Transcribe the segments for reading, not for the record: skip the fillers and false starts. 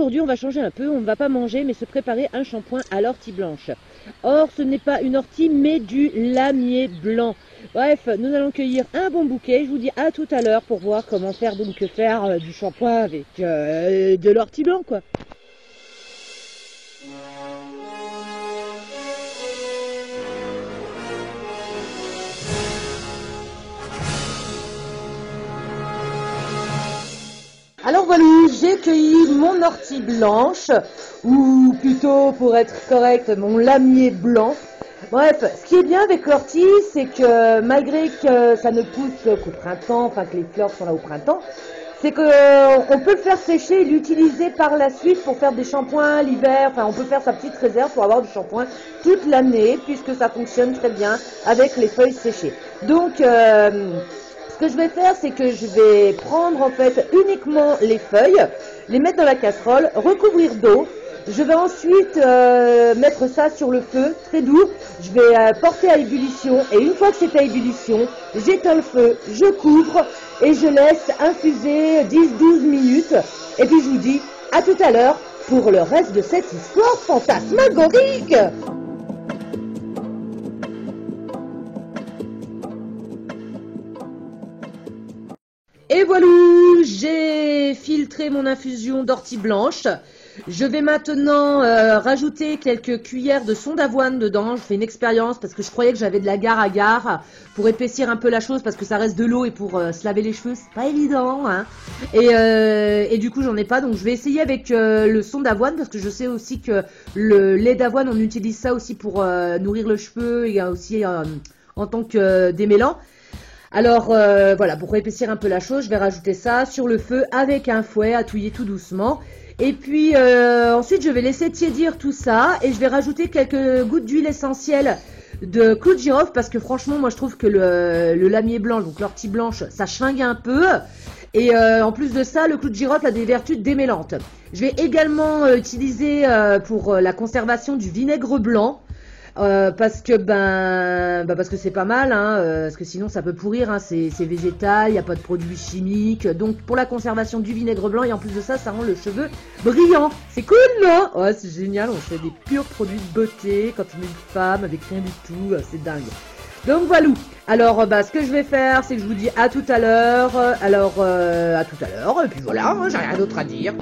aujourd'hui on va changer un peu, on ne va pas manger mais se préparer un shampoing à l'ortie blanche. Or ce n'est pas une ortie mais du lamier blanc. Bref, nous allons cueillir un bon bouquet, je vous dis à tout à l'heure pour voir comment faire du shampoing avec de l'ortie blanc quoi. Alors voilà, j'ai cueilli mon ortie blanche, ou plutôt pour être correct, mon lamier blanc. Bref, ce qui est bien avec l'ortie, c'est que malgré que ça ne pousse qu'au printemps, enfin que les fleurs sont là au printemps, c'est qu'on peut le faire sécher et l'utiliser par la suite pour faire des shampoings l'hiver. Enfin, on peut faire sa petite réserve pour avoir du shampoing toute l'année, puisque ça fonctionne très bien avec les feuilles séchées. Donc, ce que je vais faire, c'est que je vais prendre en fait uniquement les feuilles, les mettre dans la casserole, recouvrir d'eau. Je vais ensuite mettre ça sur le feu, très doux. Je vais porter à ébullition et une fois que c'est à ébullition, j'éteins le feu, je couvre et je laisse infuser 10-12 minutes. Et puis je vous dis à tout à l'heure pour le reste de cette histoire fantasmagorique. Et voilà, j'ai filtré mon infusion d'ortie blanche. Je vais maintenant rajouter quelques cuillères de son d'avoine dedans. Je fais une expérience parce que je croyais que j'avais de l'agar-agar pour épaissir un peu la chose parce que ça reste de l'eau et pour se laver les cheveux, c'est pas évident. Hein. Et du coup, j'en ai pas. Donc, je vais essayer avec le son d'avoine parce que je sais aussi que le lait d'avoine, on utilise ça aussi pour nourrir le cheveu et aussi en tant que démêlant. Alors voilà, pour épaissir un peu la chose, je vais rajouter ça sur le feu avec un fouet à touiller tout doucement. Et puis ensuite, je vais laisser tiédir tout ça et je vais rajouter quelques gouttes d'huile essentielle de clou de girofle parce que franchement, moi je trouve que le lamier blanc, donc l'ortie blanche, ça chlingue un peu. Et en plus de ça, le clou de girofle a des vertus démêlantes. Je vais également utiliser pour la conservation du vinaigre blanc. Parce que parce que c'est pas mal, hein, parce que sinon ça peut pourrir, hein, c'est végétal, il n'y a pas de produits chimiques, donc pour la conservation du vinaigre blanc et en plus de ça, ça rend le cheveu brillant, c'est cool non? Ouais, c'est génial, on fait des purs produits de beauté quand on est une femme avec rien du tout, c'est dingue. Donc voilà, alors ce que je vais faire, c'est que je vous dis à tout à l'heure, à tout à l'heure, et puis voilà, hein, j'ai rien d'autre à dire.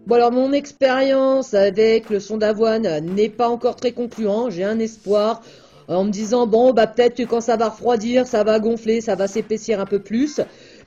Bon alors mon expérience avec le son d'avoine n'est pas encore très concluant, j'ai un espoir en me disant bon peut-être que quand ça va refroidir, ça va gonfler, ça va s'épaissir un peu plus.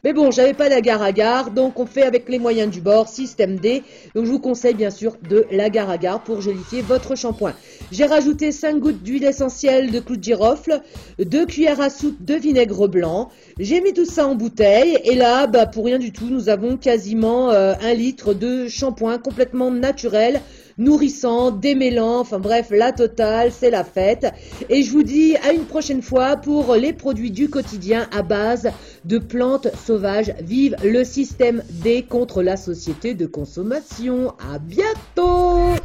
Mais bon, j'avais pas d'agar-agar, donc on fait avec les moyens du bord, système D. Donc je vous conseille bien sûr de l'agar-agar pour gélifier votre shampoing. J'ai rajouté 5 gouttes d'huile essentielle de clou de girofle, 2 cuillères à soupe de vinaigre blanc. J'ai mis tout ça en bouteille et là, pour rien du tout, nous avons quasiment 1 litre de shampoing complètement naturel, nourrissant, démêlant, enfin bref, la totale, c'est la fête. Et je vous dis à une prochaine fois pour les produits du quotidien à base de plantes sauvages. Vive le système D contre la société de consommation. À bientôt!